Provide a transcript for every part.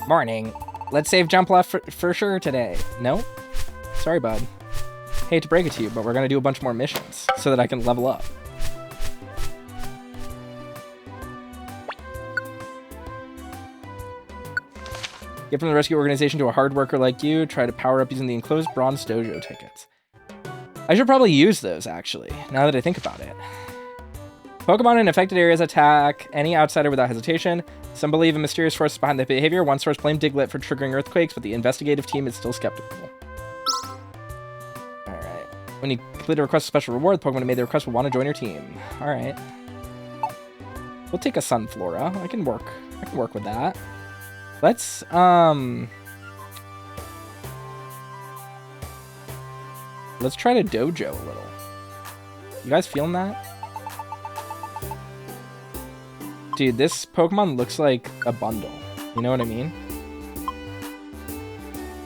Morning. Let's save jump left for sure today. No? Sorry, bud. Hate to break it to you, but we're gonna do a bunch more missions so that I can level up. Get from the rescue organization to a hard worker like you. Try to power up using the enclosed bronze dojo tickets. I should probably use those, actually, now that I think about it. Pokemon in affected areas attack any outsider without hesitation. Some believe a mysterious force is behind the behavior. One source blamed Diglett for triggering earthquakes, but the investigative team is still skeptical. Alright. When you complete a request for special reward, the Pokemon who made the request will want to join your team. Alright. We'll take a Sunflora. I can work with that. Let's, let's try to dojo a little. You guys feeling that? Dude, this Pokemon looks like a bundle. You know what I mean?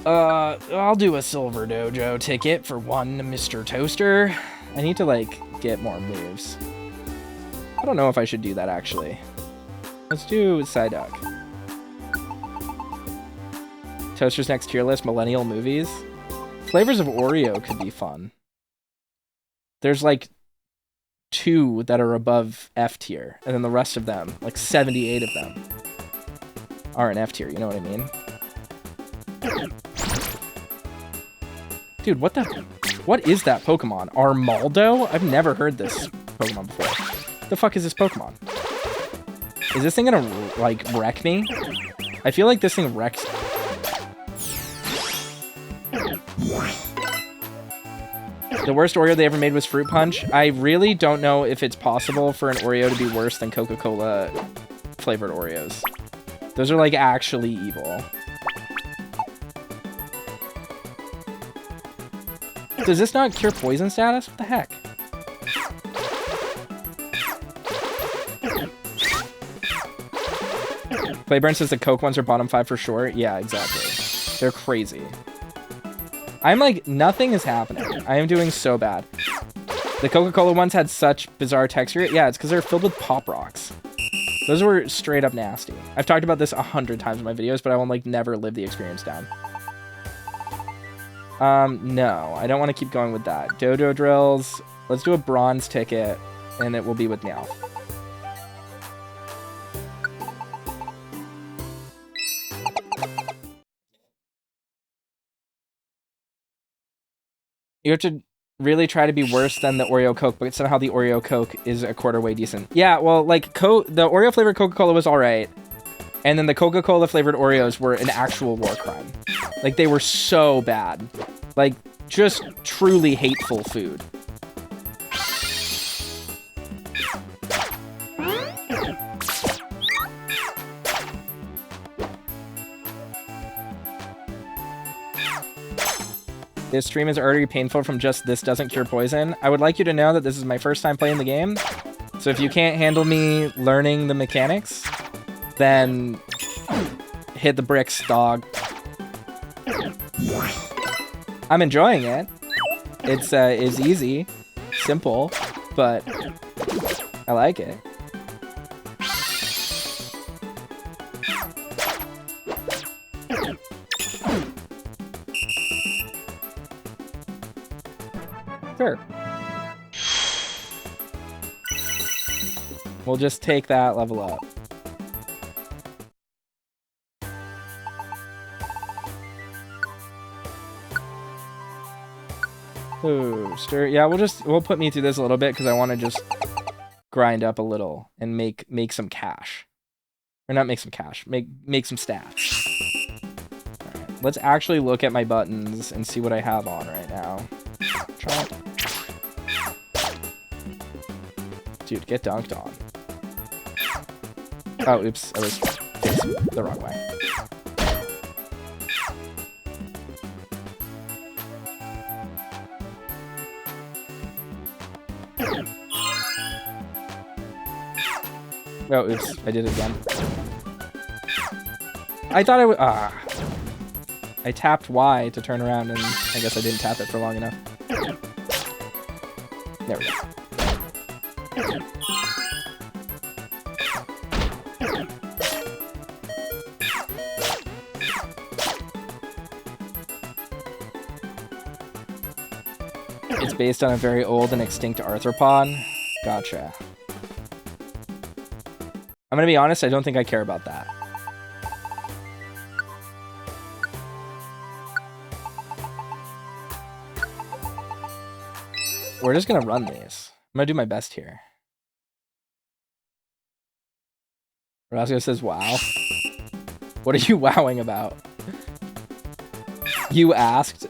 I'll do a silver dojo ticket for one Mr. Toaster. I need to, like, get more moves. I don't know if I should do that, actually. Let's do Psyduck. Toaster's next tier list, millennial movies. Flavors of Oreo could be fun. There's, like, 2 that are above F tier, and then the rest of them, like 78 of them, are in F tier, you know what I mean? Dude, what is that Pokemon? Armaldo? I've never heard this Pokemon before. The fuck is this Pokemon? Is this thing gonna, like, wreck me? I feel like this thing wrecks. The worst Oreo they ever made was Fruit Punch. I really don't know if it's possible for an Oreo to be worse than Coca-Cola flavored Oreos. Those are, like, actually evil. Does this not cure poison status? What the heck? Clayburn says the Coke ones are bottom 5 for sure. Yeah, exactly. They're crazy. I'm like, nothing is happening. I am doing so bad. The Coca-Cola ones had such bizarre texture. Yeah, it's because they're filled with Pop Rocks. Those were straight up nasty. I've talked about this 100 times in my videos, but I will, like, never live the experience down. No, I don't want to keep going with that. Dodo drills. Let's do a bronze ticket, and it will be with Meowth. You have to really try to be worse than the Oreo Coke, but somehow the Oreo Coke is a quarter way decent. Yeah, well, like, the Oreo flavored Coca-Cola was alright, and then the Coca-Cola flavored Oreos were an actual war crime. Like, they were so bad. Like, just truly hateful food. This stream is already painful from just this doesn't cure poison. I would like you to know that this is my first time playing the game. So if you can't handle me learning the mechanics, then hit the bricks, dog. I'm enjoying it. It's easy, simple, but I like it. Sure. We'll just take that level up. Ooh, stir. Yeah, we'll put me through this a little bit because I want to just grind up a little and make some cash. Or not make some cash, make some stats. Alright, let's actually look at my buttons and see what I have on right now. Chomp. Dude, get dunked on. Oh, oops. I was facing the wrong way. Oh, oops. I did it again. I thought I would... I tapped Y to turn around, and I guess I didn't tap it for long enough. There we go. It's based on a very old and extinct arthropod. Gotcha. I'm gonna be honest, I don't think I care about that. We're just gonna run these. I'm gonna do my best here. Roscoe says, wow. What are you wowing about? You asked.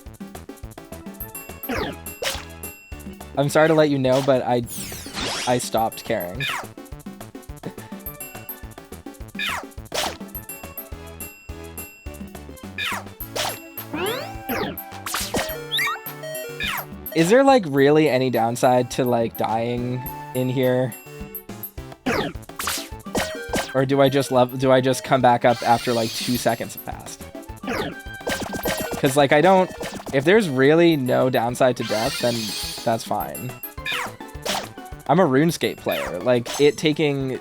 I'm sorry to let you know, but I stopped caring. Is there like really any downside to like dying in here? Or do I just come back up after like 2 seconds have passed? Cause like if there's really no downside to death, then that's fine. I'm a RuneScape player. Like it taking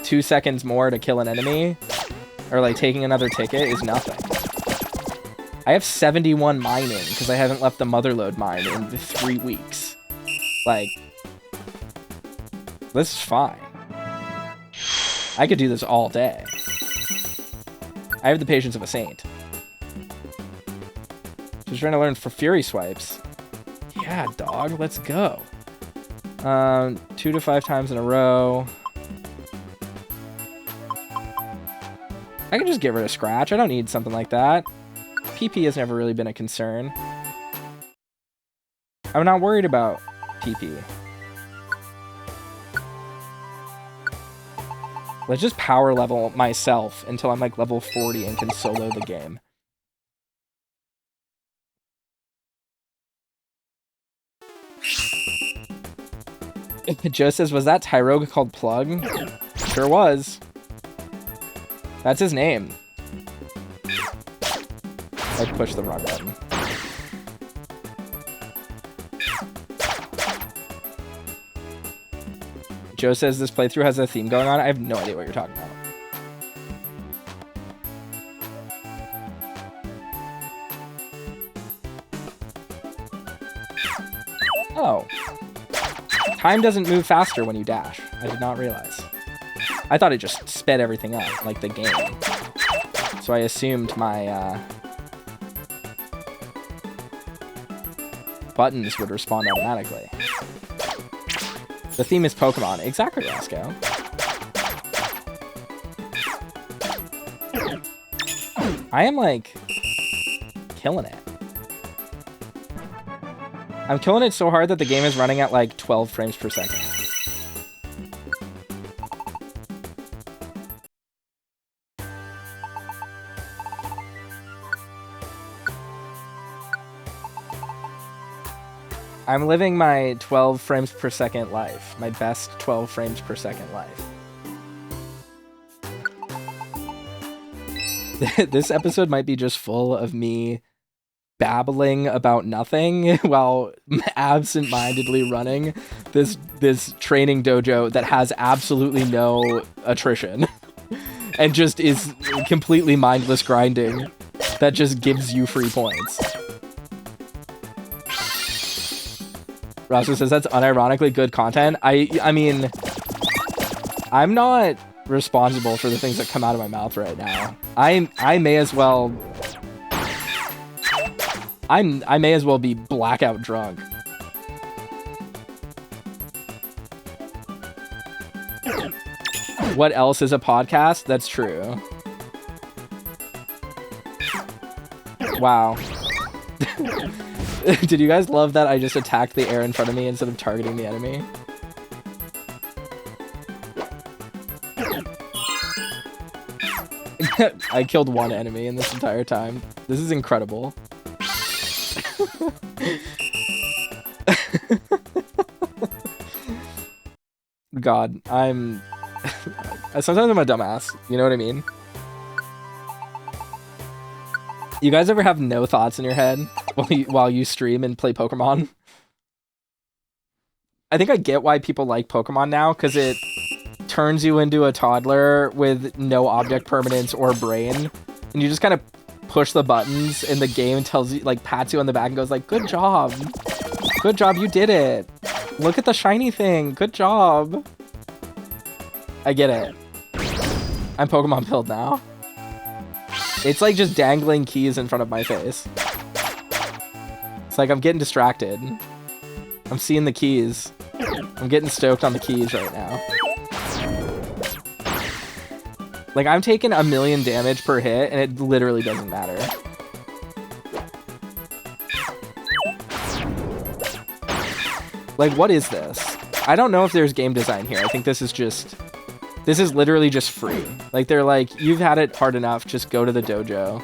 2 seconds more to kill an enemy or like taking another ticket is nothing. I have 71 mining because I haven't left the Motherlode mine in 3 weeks. Like, this is fine. I could do this all day. I have the patience of a saint. Just trying to learn for Fury Swipes. Yeah, dog, let's go. 2 to 5 times in a row. I can just get rid of Scratch. I don't need something like that. PP has never really been a concern. I'm not worried about PP. Let's just power level myself until I'm like level 40 and can solo the game. Joe says, was that Tyrogue called Plug? Sure was. That's his name. I pushed the wrong button. Joe says this playthrough has a theme going on. I have no idea what you're talking about. Oh. Time doesn't move faster when you dash. I did not realize. I thought it just sped everything up, like the game. So I assumed my, buttons would respond automatically. The theme is Pokemon. Exactly, Roscoe. I am, like, killing it. I'm killing it so hard that the game is running at, like, 12 frames per second. I'm living my 12 frames per second life. My best 12 frames per second life. This episode might be just full of me babbling about nothing while absent-mindedly running this training dojo that has absolutely no attrition and just is completely mindless grinding that just gives you free points. Roscoe says that's unironically good content. I mean, I'm not responsible for the things that come out of my mouth right now. I may as well be blackout drunk. What else is a podcast? That's true. Wow. Did you guys love that I just attacked the air in front of me instead of targeting the enemy? I killed one enemy in this entire time. This is incredible. God, sometimes I'm a dumbass, you know what I mean? You guys ever have no thoughts in your head while you stream and play Pokemon? I think I get why people like Pokemon now, because it turns you into a toddler with no object permanence or brain, and you just kind of push the buttons and the game tells you, like, pats you on the back and goes like, good job. Good job, you did it. Look at the shiny thing. Good job. I get it. I'm Pokemon pilled now. It's like just dangling keys in front of my face. It's like I'm getting distracted. I'm seeing the keys. I'm getting stoked on the keys right now. Like, I'm taking 1,000,000 damage per hit, and it literally doesn't matter. Like, what is this? I don't know if there's game design here. I think this is just... This is literally just free. Like, they're like, you've had it hard enough, just go to the dojo.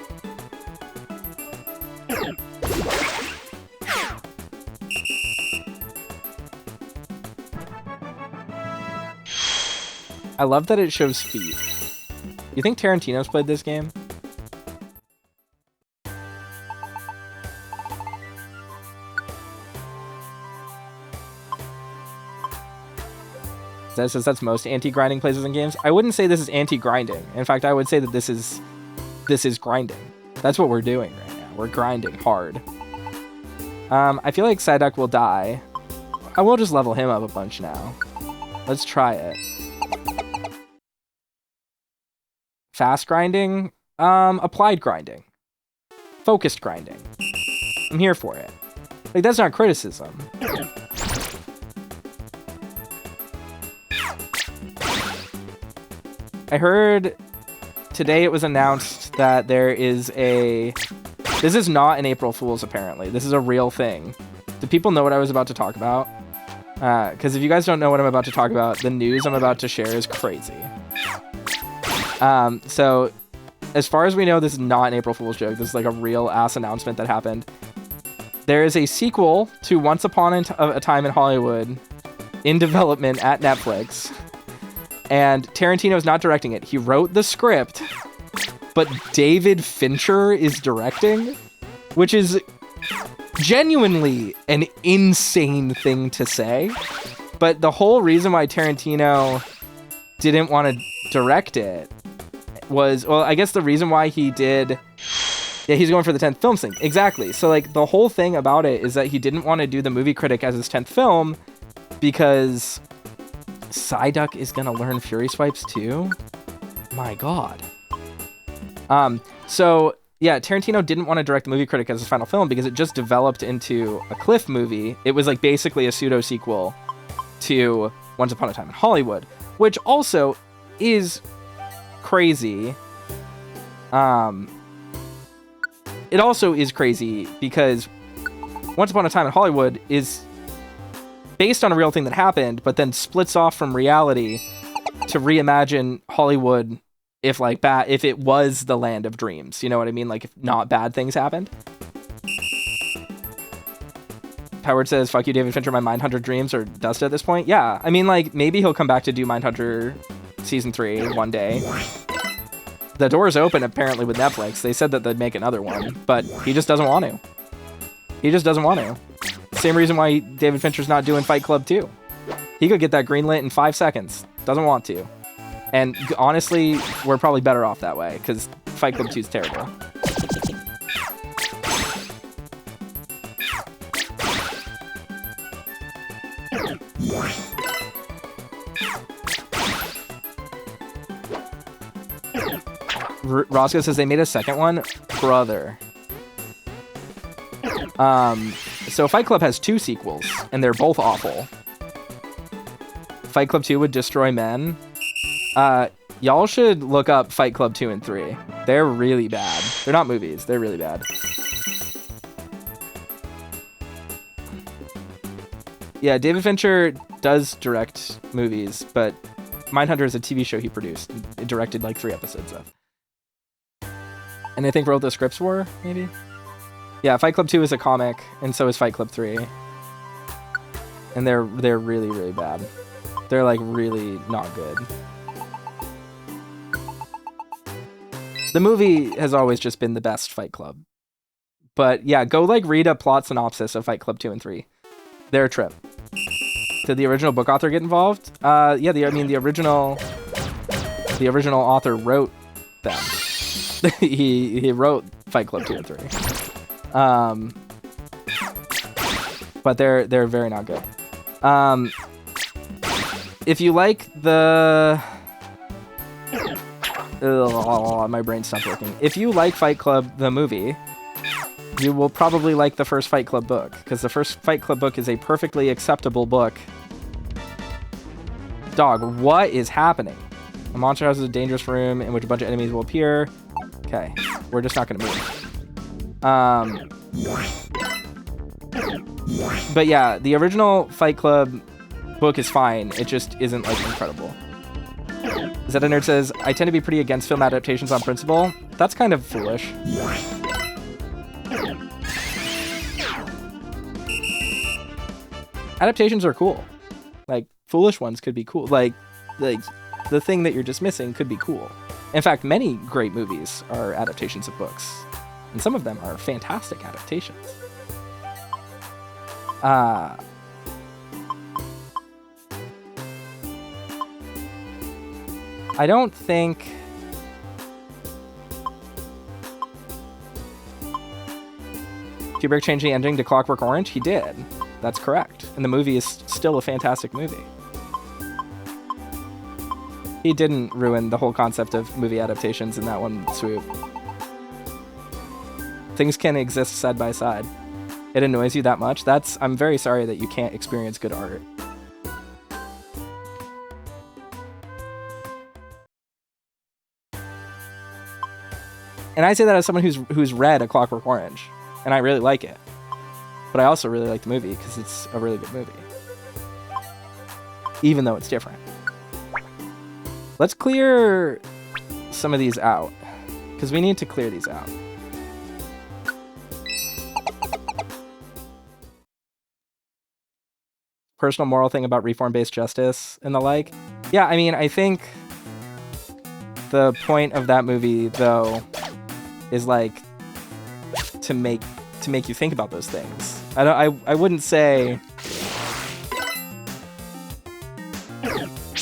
I love that it shows feet. You think Tarantino's played this game? That says that's most anti-grinding places in games. I wouldn't say this is anti-grinding. In fact, I would say that this is grinding. That's what we're doing right now. We're grinding hard. I feel like Psyduck will die. I will just level him up a bunch now. Let's try it. Fast grinding, applied grinding, focused grinding. I'm here for it. Like, that's not criticism. I heard today it was announced that there is a... This is not an April Fool's, apparently. This is a real thing. Do people know what I was about to talk about? Because if you guys don't know what I'm about to talk about, the news I'm about to share is crazy. So, as far as we know, this is not an April Fool's joke. This is like a real ass announcement that happened. There is a sequel to Once Upon a Time in Hollywood in development at Netflix. And Tarantino's not directing it. He wrote the script, but David Fincher is directing, which is genuinely an insane thing to say. But the whole reason why Tarantino didn't want to direct it was, well, I guess the reason why he did... Yeah, he's going for the 10th film thing. Exactly. So, like, the whole thing about it is that he didn't want to do the movie critic as his 10th film because Psyduck is going to learn Fury Swipes too? My God. So, yeah, Tarantino didn't want to direct the movie critic as his final film because it just developed into a Cliff movie. It was, like, basically a pseudo-sequel to Once Upon a Time in Hollywood, which also is crazy. It also is crazy because Once Upon a Time in Hollywood is based on a real thing that happened, but then splits off from reality to reimagine Hollywood if it was the land of dreams. You know what I mean? Like, if not bad things happened. Howard says, fuck you, David Fincher, my Mindhunter dreams are dust at this point. Yeah, I mean, like, maybe he'll come back to do Mindhunter Season 3 one day. The door is open, apparently, with Netflix. They said that they'd make another one, but he just doesn't want to. He just doesn't want to. Same reason why David Fincher's not doing Fight Club 2. He could get that greenlit in 5 seconds. Doesn't want to. And honestly, we're probably better off that way, because Fight Club 2 is terrible. Roscoe says they made a second one. Brother. So Fight Club has 2 sequels, and they're both awful. Fight Club 2 would destroy men. Y'all should look up Fight Club 2 and 3. They're really bad. They're not movies. They're really bad. Yeah, David Fincher does direct movies, but Mindhunter is a TV show he produced. It directed like 3 episodes of. And I think wrote the scripts for, maybe? Yeah, Fight Club 2 is a comic, and so is Fight Club 3. And they're really, really bad. They're, like, really not good. The movie has always just been the best Fight Club. But, yeah, go, like, read a plot synopsis of Fight Club 2 and 3. They're a trip. Did the original book author get involved? Yeah, the original author wrote them. he wrote Fight Club 2 and 3. but they're very not good. If you like the... Ugh, my brain stopped working. If you like Fight Club, the movie, you will probably like the first Fight Club book, because the first Fight Club book is a perfectly acceptable book. Dog, what is happening? A monster house is a dangerous room in which a bunch of enemies will appear. Okay, we're just not going to move. But yeah, the original Fight Club book is fine. It just isn't, like, incredible. Zeta Nerd says, I tend to be pretty against film adaptations on principle. That's kind of foolish. Adaptations are cool. Like, foolish ones could be cool. Like the thing that you're dismissing could be cool. In fact, many great movies are adaptations of books. And some of them are fantastic adaptations. I don't think... Kubrick changed the ending to Clockwork Orange? He did. That's correct. And the movie is still a fantastic movie. He didn't ruin the whole concept of movie adaptations in that one swoop. Things can exist side by side. It annoys you that much? I'm very sorry that you can't experience good art. And I say that as someone who's read A Clockwork Orange, and I really like it. But I also really like the movie because it's a really good movie. Even though it's different. Let's clear some of these out, because we need to clear these out. Personal moral thing about reform-based justice and the like. Yeah, I mean, I think the point of that movie, though, is like to make you think about those things. I wouldn't say...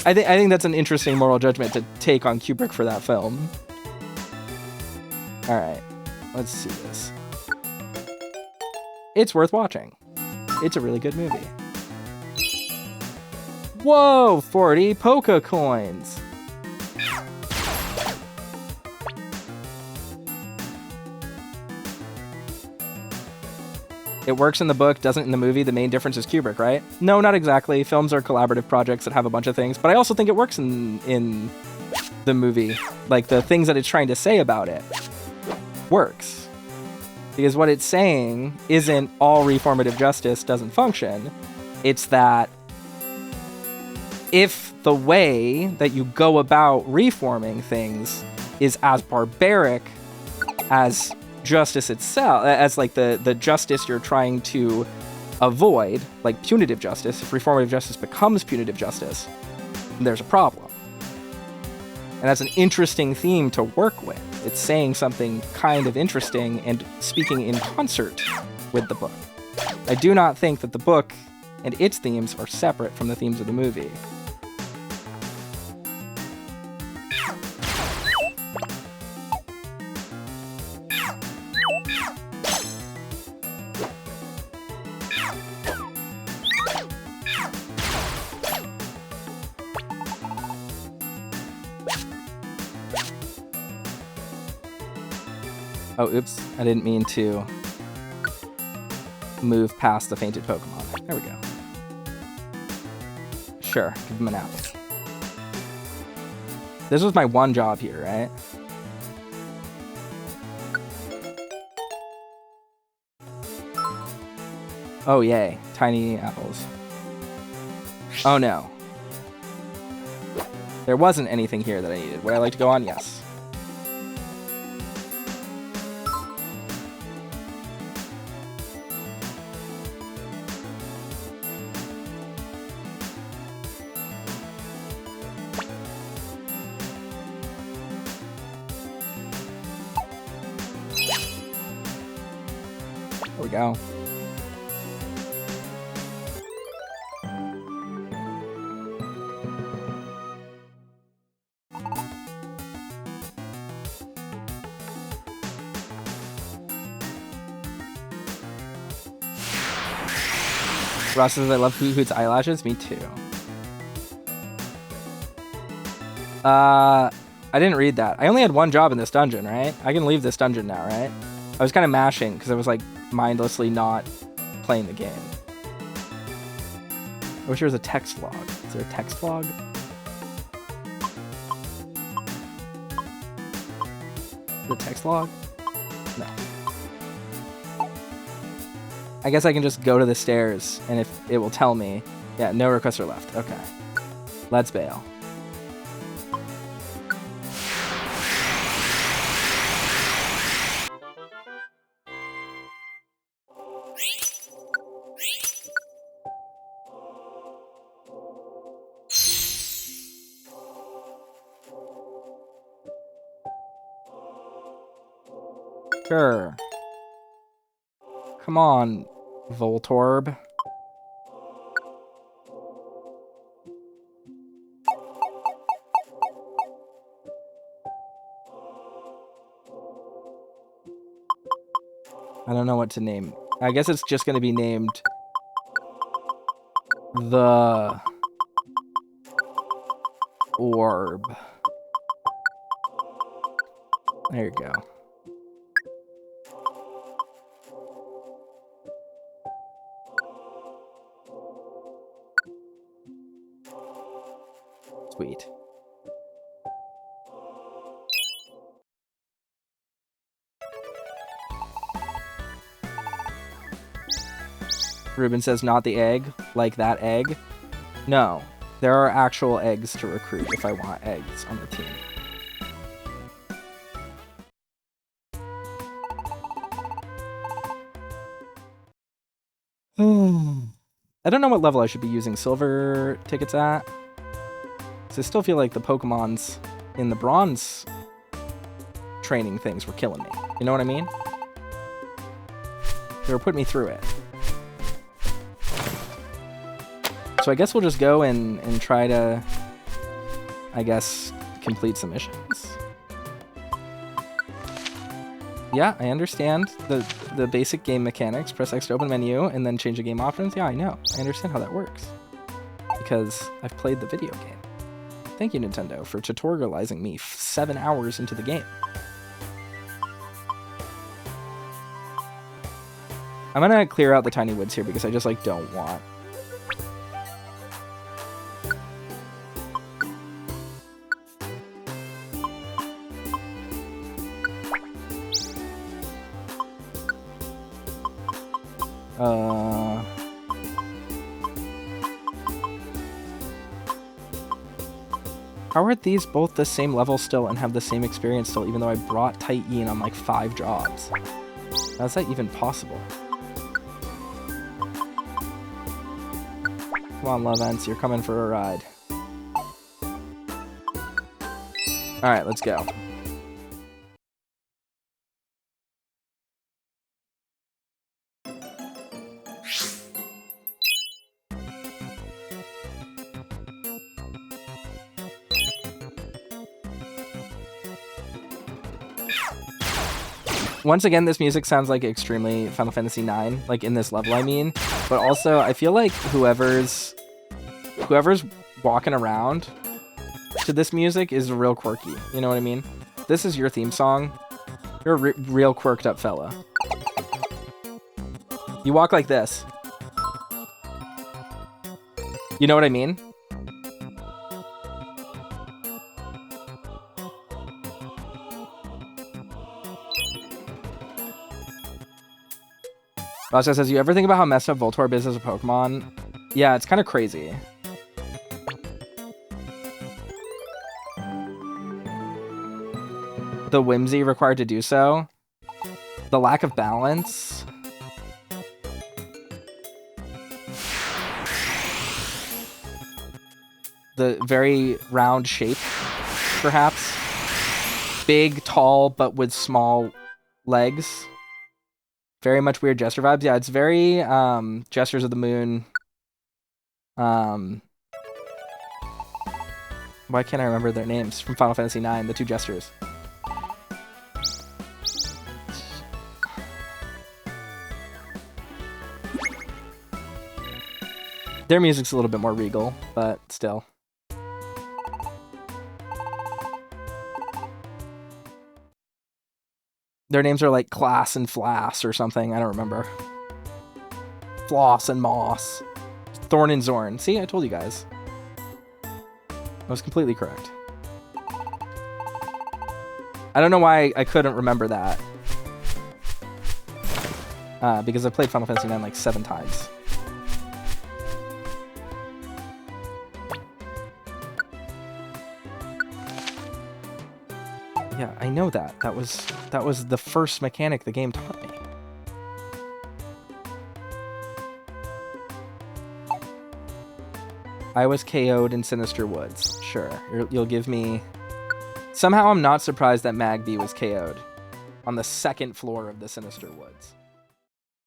I think that's an interesting moral judgment to take on Kubrick for that film. Alright, let's see this. It's worth watching. It's a really good movie. Whoa, 40 Poké coins! It works in the book, doesn't in the movie. The main difference is Kubrick, right? No, not exactly. Films are collaborative projects that have a bunch of things, but I also think it works in the movie. Like, the things that it's trying to say about it works. Because what it's saying isn't all reformative justice doesn't function. It's that if the way that you go about reforming things is as barbaric as justice itself, as like the justice you're trying to avoid, like punitive justice, if reformative justice becomes punitive justice, then there's a problem. And that's an interesting theme to work with. It's saying something kind of interesting and speaking in concert with the book. I do not think that the book and its themes are separate from the themes of the movie. Oh, oops. I didn't mean to move past the fainted Pokemon. There we go. Sure, give him an out. This was my one job here, right? Oh, yay. Tiny apples. Oh, no. There wasn't anything here that I needed. Would I like to go on? Yes. There we go. Ross says, I love Hoot Hoot's eyelashes. Me too. I didn't read that. I only had one job in this dungeon, right? I can leave this dungeon now, right? I was kind of mashing because I was like mindlessly not playing the game. I wish there was a text log. Is there a text log? The text log? No. I guess I can just go to the stairs and if it will tell me. Yeah, no requests are left. Okay. Let's bail. Sure. Come on, Voltorb. I don't know what to name. I guess it's just going to be named the Orb. There you go. Sweet. Ruben says, not the egg, like that egg. No, there are actual eggs to recruit if I want eggs on the team. I don't know what level I should be using silver tickets at. I still feel like the Pokemons in the bronze training things were killing me. You know what I mean? They were putting me through it. So I guess we'll just go and try to, I guess, complete some missions. Yeah, I understand the basic game mechanics. Press X to open menu and then change the game options. Yeah, I know. I understand how that works. Because I've played the video game. Thank you, Nintendo, for tutorializing me 7 hours into the game. I'm gonna clear out the tiny woods here because I just, like, don't want. How are these both the same level still and have the same experience still, even though I brought Titan on like 5 jobs? How's that even possible? Come on, Love Ents, you're coming for a ride. Alright, let's go. Once again, this music sounds like extremely Final Fantasy IX, like in this level, I mean. But also, I feel like whoever's walking around to this music is real quirky. You know what I mean? This is your theme song. You're a real quirked up fella. You walk like this. You know what I mean? Rasha says, you ever think about how messed up Voltorb is as a Pokemon? Yeah, it's kind of crazy. The whimsy required to do so. The lack of balance. The very round shape, perhaps. Big, tall, but with small legs. Very much weird gesture vibes. Yeah, it's very Gestures of the Moon. Why can't I remember their names from Final Fantasy IX, the 2 gestures? Their music's a little bit more regal, but still. Their names are like Class and Flass or something. I don't remember. Floss and Moss. Thorn and Zorn. See, I told you guys. I was completely correct. I don't know why I couldn't remember that. Because I played Final Fantasy IX like 7 times. Yeah, I know that. That was the first mechanic the game taught me. I was KO'd in Sinister Woods. Sure, you'll give me... Somehow I'm not surprised that Magby was KO'd on the 2nd floor of the Sinister Woods.